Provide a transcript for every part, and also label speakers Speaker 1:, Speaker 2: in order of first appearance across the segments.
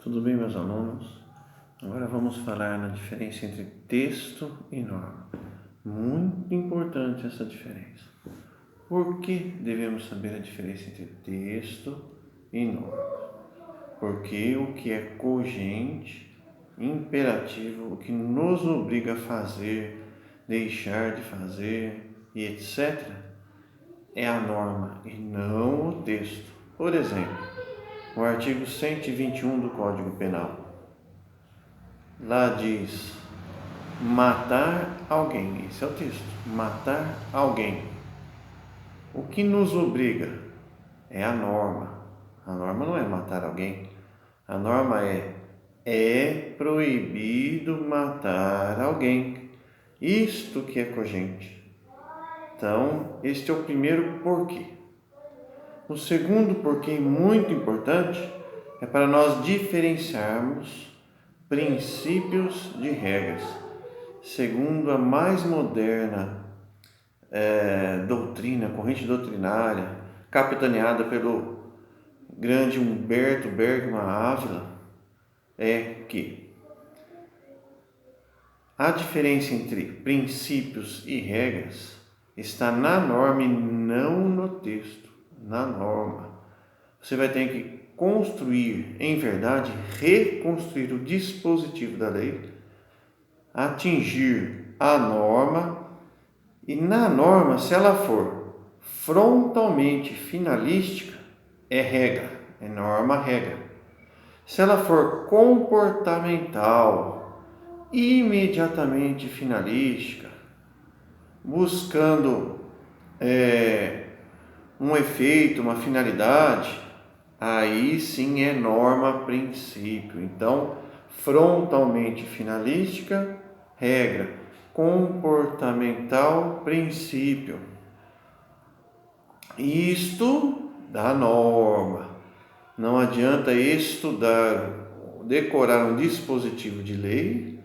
Speaker 1: Tudo bem, meus alunos? Agora vamos falar na diferença entre texto e norma. Muito importante essa diferença. Por que devemos saber a diferença entre texto e norma? Porque o que é cogente, imperativo, o que nos obriga a fazer, deixar de fazer e etc., é a norma e não o texto. Por exemplo, o artigo 121 do Código Penal. Lá diz matar alguém. Esse é o texto. Matar alguém. O que nos obriga é a norma. A norma não é matar alguém. A norma é proibido matar alguém. Isto que é cogente. Então, este é o primeiro porquê. O segundo porquê muito importante é para nós diferenciarmos princípios de regras, segundo a mais moderna doutrina, corrente doutrinária, capitaneada pelo grande Humberto Bergman Ávila, é que a diferença entre princípios e regras está na norma e não no texto, na norma. Você vai ter que construir, em verdade, reconstruir o dispositivo da lei, atingir a norma, e na norma, se ela for frontalmente finalística, é regra, é norma-regra. Se ela for comportamental, imediatamente finalística, buscando um efeito, uma finalidade, aí sim é norma-princípio. Então, frontalmente finalística, regra. Comportamental, princípio. Isto da norma. Não adianta estudar, decorar um dispositivo de lei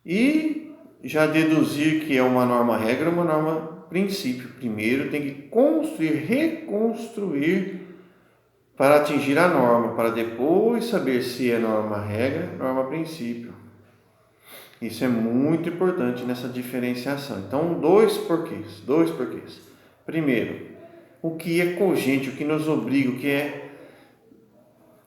Speaker 1: e já deduzir que é uma norma-regra, uma norma-princípio. Primeiro tem que construir, reconstruir para atingir a norma, para depois saber se é norma-regra, norma-princípio. Isso é muito importante nessa diferenciação. Então, dois porquês. Primeiro, o que é cogente, o que nos obriga, o que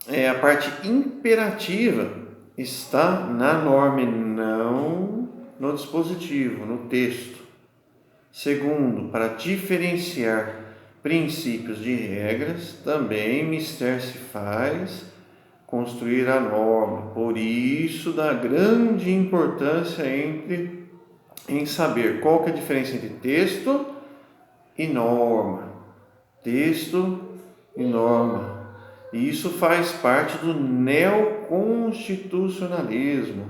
Speaker 1: é a parte imperativa, está na norma e não no dispositivo, no texto. Segundo, para diferenciar princípios de regras, também mister se faz construir a norma. Por isso, da grande importância em saber qual que é a diferença entre texto e norma. Texto e norma. E isso faz parte do neoconstitucionalismo,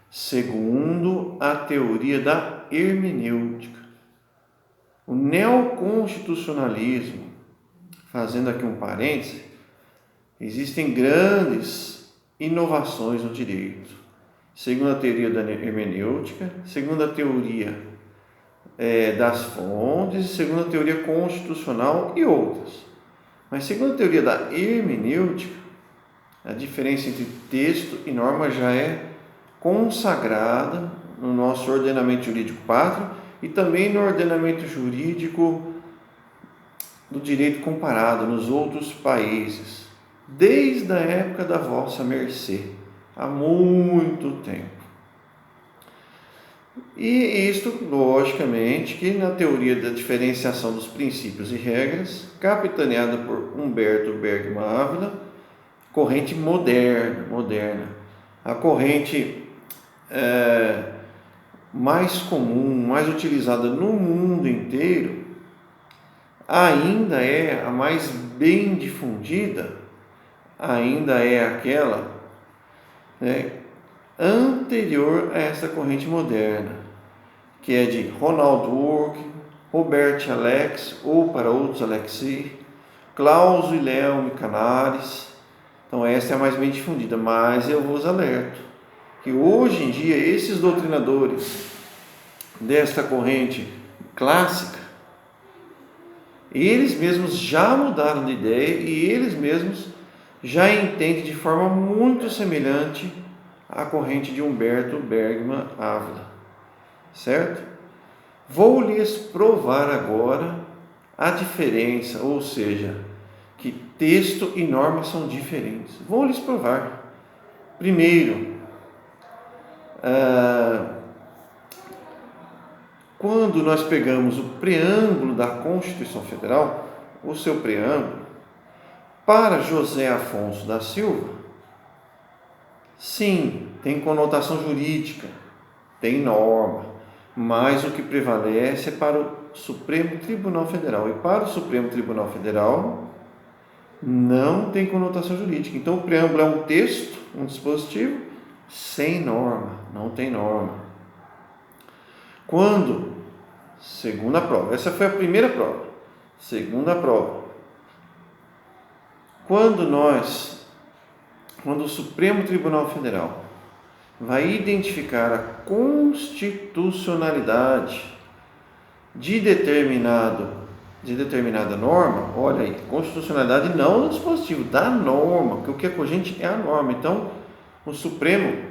Speaker 1: segundo a teoria da hermenêutica. O neoconstitucionalismo, fazendo aqui um parêntese, existem grandes inovações no direito, segundo a teoria da hermenêutica, segundo a teoria das fontes, segundo a teoria constitucional e outras. Mas segundo a teoria da hermenêutica, a diferença entre texto e norma já é consagrada no nosso ordenamento jurídico pátrio e também no ordenamento jurídico do direito comparado nos outros países, desde a época da vossa mercê, há muito tempo. E isto, logicamente, que na teoria da diferenciação dos princípios e regras, capitaneada por Humberto Bergman Ávila, corrente moderna, a corrente mais comum, mais utilizada no mundo inteiro, ainda é a mais bem difundida, ainda é aquela anterior a essa corrente moderna, que é de Ronald Work, Robert Alex, ou para outros Alexei, Klaus Wilhelm Canaris. Então essa é a mais bem difundida, mas eu vos alerto que hoje em dia esses doutrinadores desta corrente clássica, eles mesmos já mudaram de ideia e eles mesmos já entende de forma muito semelhante à corrente de Humberto Bergman Ávila, certo? Vou lhes provar agora a diferença, ou seja, que texto e norma são diferentes. Vou lhes provar. Primeiro, quando nós pegamos o preâmbulo da Constituição Federal, o seu preâmbulo, para José Afonso da Silva, sim, tem conotação jurídica, tem norma, mas o que prevalece é para o Supremo Tribunal Federal. E para o Supremo Tribunal Federal não tem conotação jurídica. Então o preâmbulo é um texto, um dispositivo sem norma, não tem norma. Quando, segunda prova, essa foi a primeira prova. Segunda prova, quando o Supremo Tribunal Federal vai identificar a constitucionalidade de determinada norma, olha aí, constitucionalidade não do dispositivo, da norma, porque o que é cogente é a norma. Então, o Supremo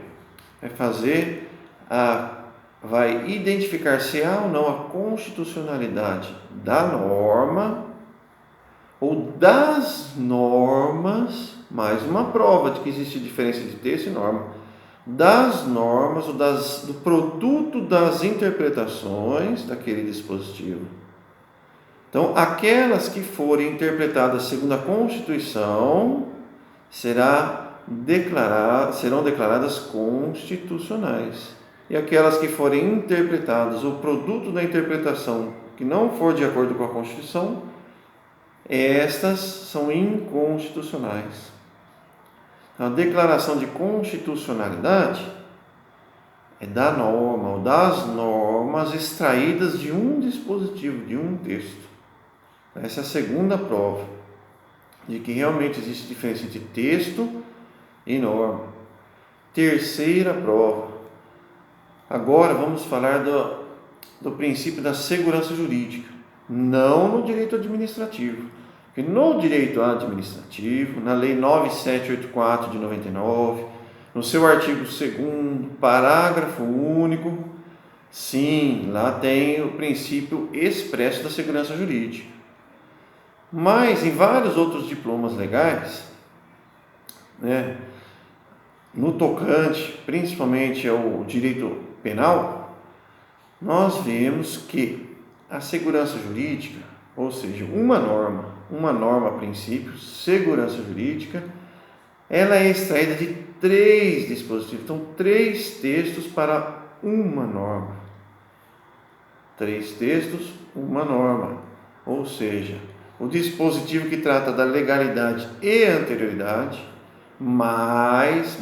Speaker 1: vai identificar se há ou não a constitucionalidade da norma ou das normas, mais uma prova de que existe diferença de texto e norma, das normas ou do produto das interpretações daquele dispositivo. Então, aquelas que forem interpretadas segundo a Constituição serão declaradas constitucionais. E aquelas que forem interpretadas, o produto da interpretação que não for de acordo com a Constituição, estas são inconstitucionais. A declaração de constitucionalidade é da norma ou das normas extraídas de um dispositivo, de um texto. Essa é a segunda prova de que realmente existe diferença entre texto e norma. Terceira prova. Agora vamos falar do princípio da segurança jurídica, não no direito administrativo. Porque no direito administrativo, na Lei 9784 de 99, no seu artigo 2º, parágrafo único, sim, lá tem o princípio expresso da segurança jurídica. Mas em vários outros diplomas legais, no tocante, principalmente ao direito penal, nós vemos que a segurança jurídica, ou seja, uma norma a princípio, segurança jurídica, ela é extraída de 3 dispositivos, então 3 textos para uma norma. 3 textos, uma norma, ou seja, o dispositivo que trata da legalidade e anterioridade, mais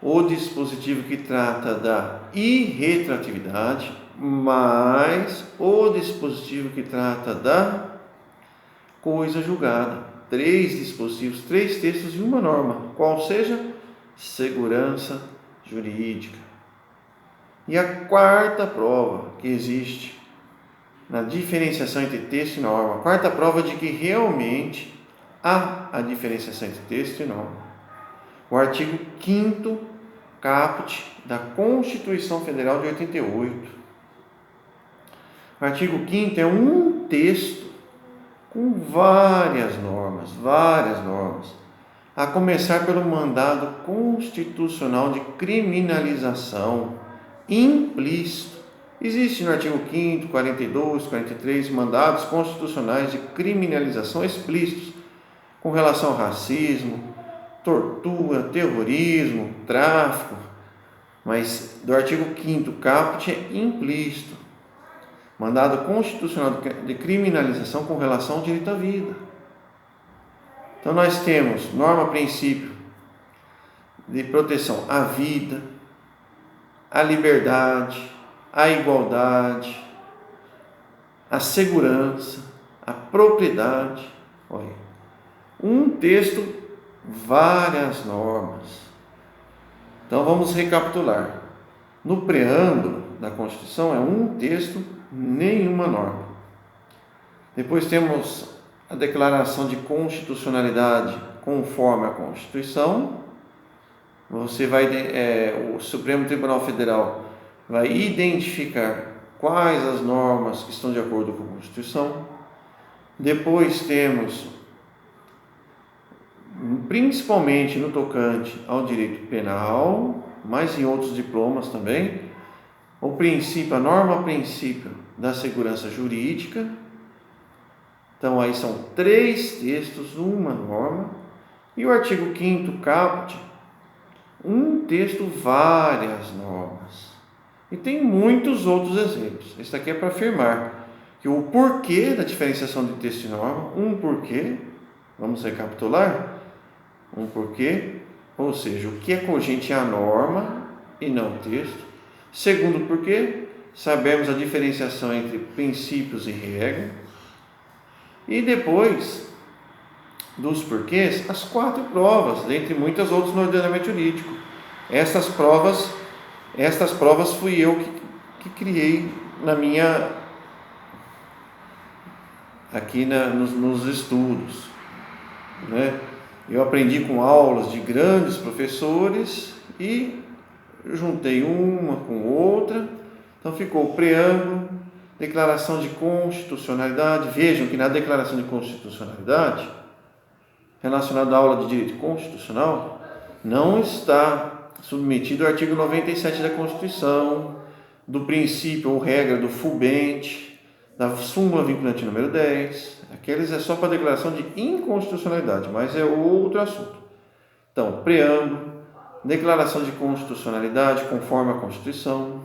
Speaker 1: o dispositivo que trata da irretroatividade, mais o dispositivo que trata da coisa julgada. 3 dispositivos, 3 textos e uma norma, qual seja segurança jurídica. E a quarta prova que existe na diferenciação entre texto e norma, a quarta prova de que realmente há a diferenciação entre texto e norma. O artigo 5º caput da Constituição Federal de 88. O artigo 5º é um texto com várias normas, a começar pelo mandado constitucional de criminalização implícito. Existe no artigo 5º, 42, 43, mandados constitucionais de criminalização explícitos com relação ao racismo, tortura, terrorismo, tráfico, mas do artigo 5º caput é implícito. Mandado constitucional de criminalização com relação ao direito à vida. Então nós temos norma princípio de proteção à vida, à liberdade, à igualdade, à segurança, à propriedade. Olha, um texto, várias normas. Então vamos recapitular. No preâmbulo da Constituição é um texto, nenhuma norma. Depois temos a declaração de constitucionalidade conforme a Constituição, o Supremo Tribunal Federal vai identificar quais as normas que estão de acordo com a Constituição. Depois temos, principalmente no tocante ao direito penal, mas em outros diplomas também, a norma princípio da segurança jurídica. Então aí são 3 textos, uma norma, e o artigo 5º caput, um texto, várias normas. E tem muitos outros exemplos. Esse daqui é para afirmar que o porquê da diferenciação de texto e norma, um porquê, vamos recapitular, um porquê, ou seja, o que é cogente é a norma e não o texto. Segundo porquê, sabemos a diferenciação entre princípios e regra. E depois dos porquês, as 4 provas, dentre muitas outras no ordenamento jurídico. Estas provas fui eu que criei nos estudos, né? Eu aprendi com aulas de grandes professores e juntei uma com outra. Então ficou o preâmbulo, declaração de constitucionalidade. Vejam que na declaração de constitucionalidade, relacionada à aula de direito constitucional, não está submetido ao artigo 97 da Constituição, do princípio ou regra do FUBENT, da súmula vinculante número 10. Aqueles é só para declaração de inconstitucionalidade, mas é outro assunto. Então, preâmbulo, declaração de constitucionalidade conforme a Constituição,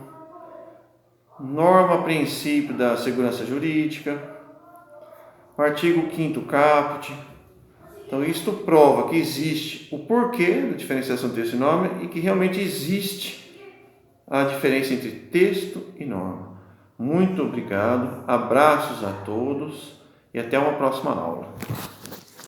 Speaker 1: norma princípio da segurança jurídica, o artigo 5º caput. Então, isto prova que existe o porquê da diferenciação de texto e norma e que realmente existe a diferença entre texto e norma. Muito obrigado, abraços a todos e até uma próxima aula.